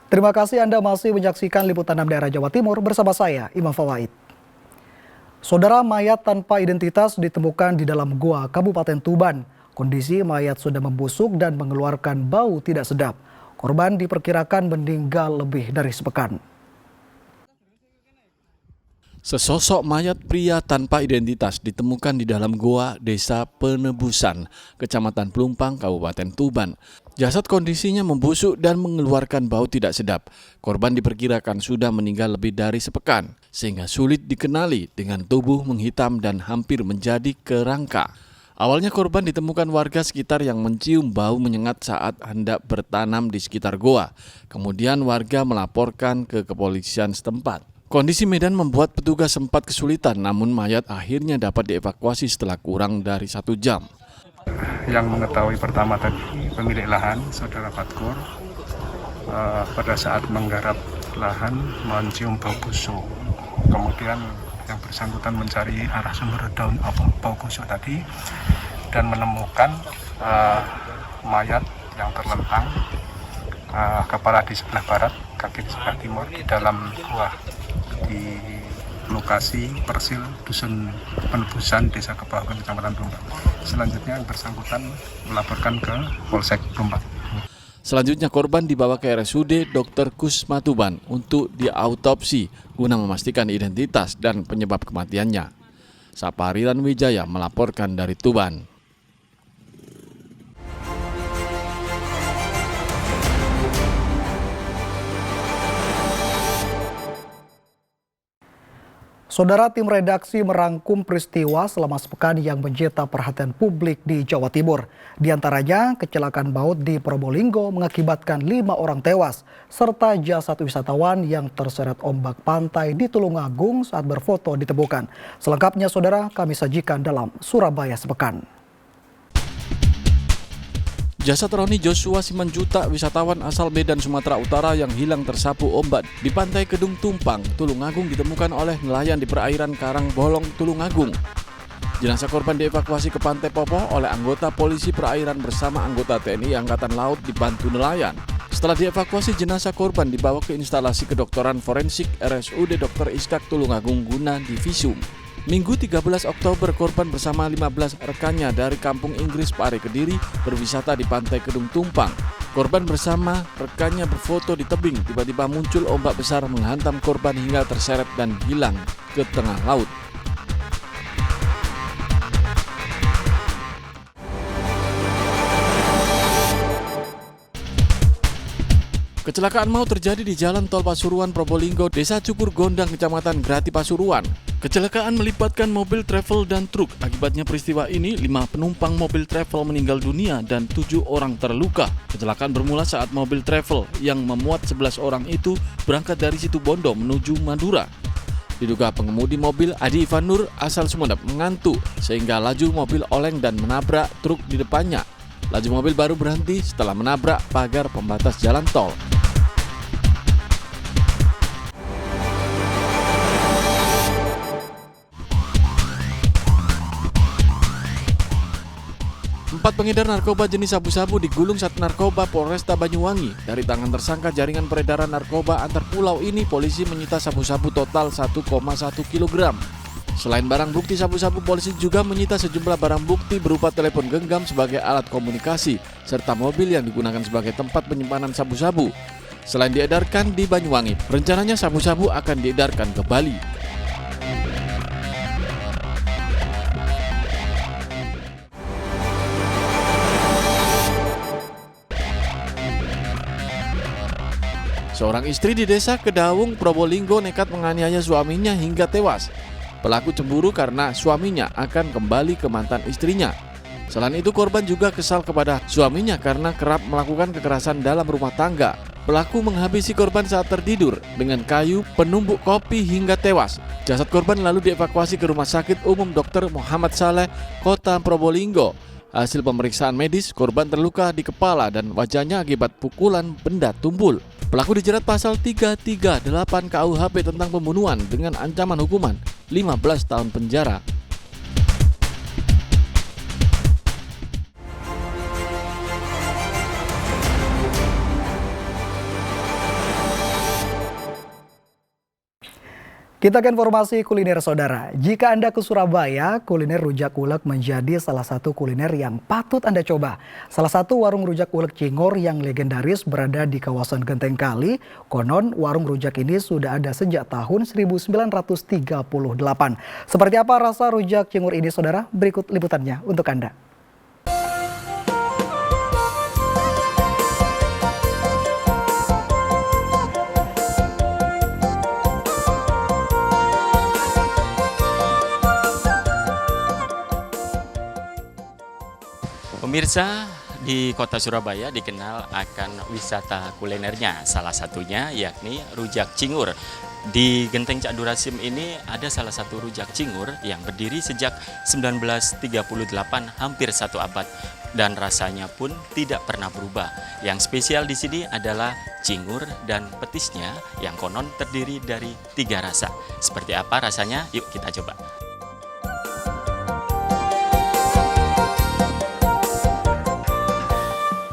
Terima kasih Anda masih menyaksikan Liputan 6 Daerah Jawa Timur bersama saya, Imam Fawaid. Saudara, mayat tanpa identitas ditemukan di dalam gua Kabupaten Tuban. Kondisi mayat sudah membusuk dan mengeluarkan bau tidak sedap. Korban diperkirakan meninggal lebih dari sepekan. Sesosok mayat pria tanpa identitas ditemukan di dalam goa Desa Penebusan, Kecamatan Pelumpang, Kabupaten Tuban. Jasad kondisinya membusuk dan mengeluarkan bau tidak sedap. Korban diperkirakan sudah meninggal lebih dari sepekan, sehingga sulit dikenali dengan tubuh menghitam dan hampir menjadi kerangka. Awalnya korban ditemukan warga sekitar yang mencium bau menyengat saat hendak bertanam di sekitar goa. Kemudian warga melaporkan ke kepolisian setempat. Kondisi medan membuat petugas sempat kesulitan, namun mayat akhirnya dapat dievakuasi setelah kurang dari 1 jam. Yang mengetahui pertama tadi pemilik lahan, Saudara Fatkur, pada saat menggarap lahan mencium bau busuk. Kemudian yang bersangkutan mencari arah sumber daun bau busuk tadi dan menemukan mayat yang terlentang, kepala di sebelah barat, kaki di sebelah timur di dalam gua di lokasi Persil Dusun Penebusan, Desa Kebawan, Kecamatan Pelumpang. Selanjutnya yang bersangkutan melaporkan ke Polsek Pelumpang. Selanjutnya korban dibawa ke RSUD Dr. Kusma Tuban untuk diautopsi guna memastikan identitas dan penyebab kematiannya. Saparilan Wijaya melaporkan dari Tuban. Saudara, tim redaksi merangkum peristiwa selama sepekan yang menyita perhatian publik di Jawa Timur. Di antaranya, kecelakaan maut di Probolinggo mengakibatkan 5 orang tewas, serta jasad wisatawan yang terseret ombak pantai di Tulungagung saat berfoto ditemukan. Selengkapnya, saudara, kami sajikan dalam Surabaya Sepekan. Jasad Roni Joshua Simanjuta, wisatawan asal Medan, Sumatera Utara yang hilang tersapu ombak di pantai Kedung Tumpang, Tulungagung ditemukan oleh nelayan di perairan Karangbolong, Tulungagung. Jenazah korban dievakuasi ke Pantai Popoh oleh anggota polisi perairan bersama anggota TNI Angkatan Laut dibantu nelayan. Setelah dievakuasi, jenazah korban dibawa ke instalasi kedokteran forensik RSUD Dr. Iskak Tulungagung guna divisum. Minggu 13 Oktober, korban bersama 15 rekannya dari Kampung Inggris Pare Kediri berwisata di Pantai Kedung Tumpang. Korban bersama rekannya berfoto di tebing, tiba-tiba muncul ombak besar menghantam korban hingga terseret dan hilang ke tengah laut. Kecelakaan maut terjadi di Jalan Tol Pasuruan Probolinggo, Desa Cukur Gondang, Kecamatan Grati Pasuruan. Kecelakaan melibatkan mobil travel dan truk. Akibatnya peristiwa ini, 5 penumpang mobil travel meninggal dunia dan 7 orang terluka. Kecelakaan bermula saat mobil travel yang memuat 11 orang itu berangkat dari Situbondo menuju Madura. Diduga pengemudi mobil Adi Ivanur asal Sumeneb mengantuk sehingga laju mobil oleng dan menabrak truk di depannya. Laju mobil baru berhenti setelah menabrak pagar pembatas jalan tol. Empat pengedar narkoba jenis sabu-sabu digulung Sat Narkoba Polresta Banyuwangi. Dari tangan tersangka jaringan peredaran narkoba antar pulau ini, polisi menyita sabu-sabu total 1,1 kg. Selain barang bukti sabu-sabu, polisi juga menyita sejumlah barang bukti berupa telepon genggam sebagai alat komunikasi, serta mobil yang digunakan sebagai tempat penyimpanan sabu-sabu. Selain diedarkan di Banyuwangi, rencananya sabu-sabu akan diedarkan ke Bali. Seorang istri di Desa Kedawung, Probolinggo nekat menganiaya suaminya hingga tewas. Pelaku cemburu karena suaminya akan kembali ke mantan istrinya. Selain itu, korban juga kesal kepada suaminya karena kerap melakukan kekerasan dalam rumah tangga. Pelaku menghabisi korban saat tertidur dengan kayu penumbuk kopi hingga tewas. Jasad korban lalu dievakuasi ke Rumah Sakit Umum Dr. Muhammad Saleh, Kota Probolinggo. Hasil pemeriksaan medis, korban terluka di kepala dan wajahnya akibat pukulan benda tumpul. Pelaku dijerat pasal 338 KUHP tentang pembunuhan dengan ancaman hukuman 15 tahun penjara. Kita ke informasi kuliner saudara. Jika Anda ke Surabaya, kuliner rujak ulek menjadi salah satu kuliner yang patut Anda coba. Salah satu warung rujak ulek Cingor yang legendaris berada di kawasan Genteng Kali. Konon warung rujak ini sudah ada sejak tahun 1938. Seperti apa rasa rujak Cingor ini saudara? Berikut liputannya untuk Anda. Pemirsa, di kota Surabaya dikenal akan wisata kulinernya. Salah satunya yakni rujak Cingur. Di Genteng Cak Durasim ini ada salah satu rujak Cingur yang berdiri sejak 1938, hampir satu abad. Dan rasanya pun tidak pernah berubah. Yang spesial di sini adalah Cingur dan petisnya yang konon terdiri dari 3 rasa. Seperti apa rasanya? Yuk kita coba.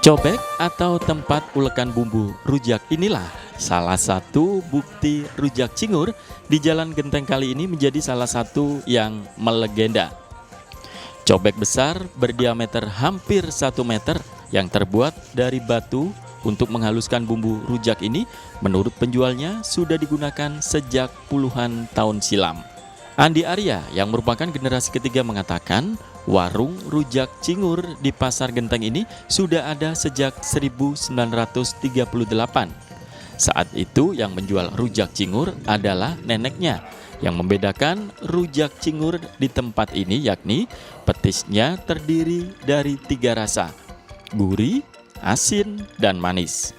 Cobek atau tempat ulekan bumbu rujak inilah salah satu bukti rujak Cingur di Jalan Genteng Kali ini menjadi salah satu yang melegenda. Cobek besar berdiameter hampir 1 meter yang terbuat dari batu untuk menghaluskan bumbu rujak ini menurut penjualnya sudah digunakan sejak puluhan tahun silam. Andi Arya yang merupakan generasi ketiga mengatakan warung rujak Cingur di Pasar Genteng ini sudah ada sejak 1938. Saat itu yang menjual rujak Cingur adalah neneknya. Yang membedakan rujak Cingur di tempat ini yakni petisnya terdiri dari 3 rasa, gurih, asin, dan manis.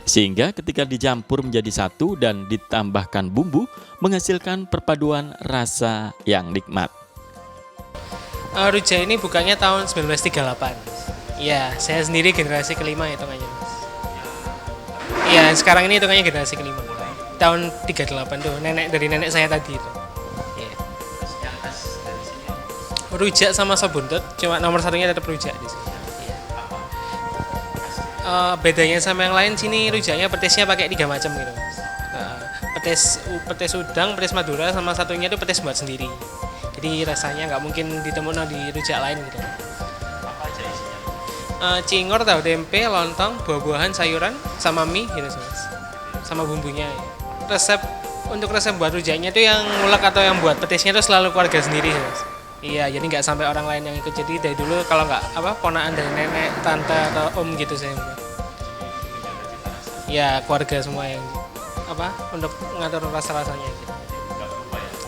Sehingga ketika dicampur menjadi satu dan ditambahkan bumbu menghasilkan perpaduan rasa yang nikmat. Rujak ini bukannya tahun 1938. Ya, saya sendiri generasi kelima hitungannya, Mas. Ya, sekarang ini hitungannya generasi kelima. Tahun 38 tuh, dari nenek saya tadi itu. Ya. Rujak sama sop buntut, cuma nomor satunya tetap rujak di sini. Ya. Bedanya sama yang lain sini rujaknya petisnya pakai 3 macam gitu, Mas. Petis udang, petis Madura, sama satunya itu petis buat sendiri. Jadi rasanya nggak mungkin ditemukan di rujak lain gitu. Apa aja isinya? Cingur, tahu tempe, lontong, buah-buahan, sayuran, sama mie gitu Mas. Sama bumbunya. Untuk resep buat rujaknya itu yang ngulek atau yang buat petisnya itu selalu keluarga sendiri Mas. Iya, jadi nggak sampai orang lain yang ikut. Jadi dari dulu kalau nggak ponakan dari nenek, tante atau om gitu saya. Ya keluarga semua yang untuk ngatur rasa-rasanya gitu.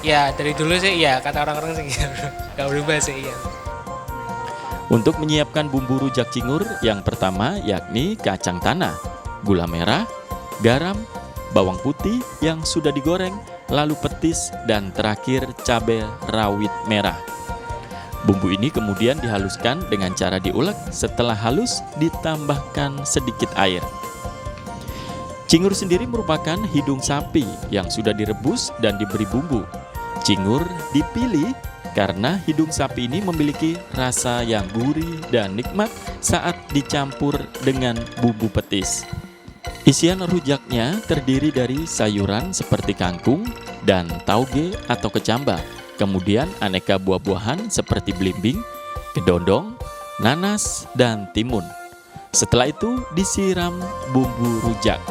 Ya dari dulu sih ya kata orang-orang sih nggak berubah sih ya. Untuk menyiapkan bumbu rujak Cingur yang pertama yakni kacang tanah, gula merah, garam, bawang putih yang sudah digoreng, lalu petis dan terakhir cabai rawit merah. Bumbu ini kemudian dihaluskan dengan cara diulek, setelah halus ditambahkan sedikit air. Cingur sendiri merupakan hidung sapi yang sudah direbus dan diberi bumbu. Cingur dipilih karena hidung sapi ini memiliki rasa yang gurih dan nikmat saat dicampur dengan bumbu petis. Isian rujaknya terdiri dari sayuran seperti kangkung dan tauge atau kecamba, kemudian aneka buah-buahan seperti belimbing, kedondong, nanas, dan timun. Setelah itu disiram bumbu rujak.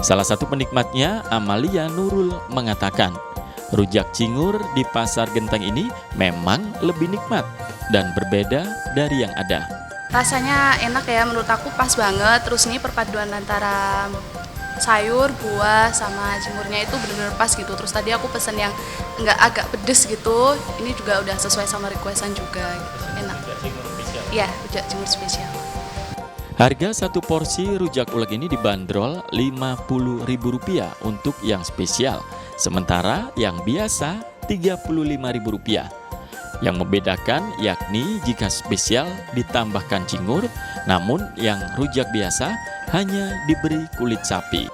Salah satu penikmatnya, Amalia Nurul, mengatakan, rujak Cingur di Pasar Genteng ini memang lebih nikmat dan berbeda dari yang ada. Rasanya enak ya, menurut aku pas banget. Terus ini perpaduan antara sayur, buah, sama Cingurnya itu benar-benar pas gitu. Terus tadi aku pesen yang nggak agak pedes gitu. Ini juga udah sesuai sama requestan juga gitu. Enak. Iya, rujak Cingur spesial. Harga satu porsi rujak ulek ini dibanderol Rp50.000 untuk yang spesial, sementara yang biasa Rp35.000. Yang membedakan yakni jika spesial ditambahkan cingur, namun yang rujak biasa hanya diberi kulit sapi.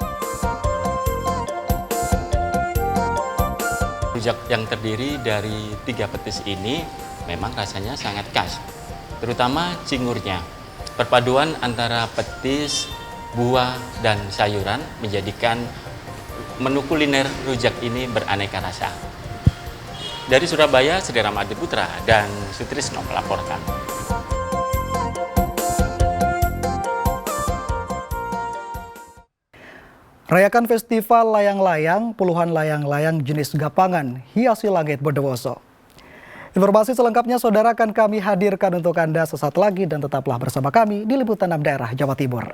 rujak yang terdiri dari 3 petis ini memang rasanya sangat khas, terutama cingurnya. Perpaduan antara petis, buah, dan sayuran menjadikan menu kuliner rujak ini beraneka rasa. Dari Surabaya, Sri Ramadi Putra dan Sutrisno melaporkan. Rayakan festival layang-layang, puluhan layang-layang jenis gapangan hiasi langit Bondowoso. Informasi selengkapnya saudara akan kami hadirkan untuk Anda sesaat lagi dan tetaplah bersama kami di Liputan 6 Daerah Jawa Timur.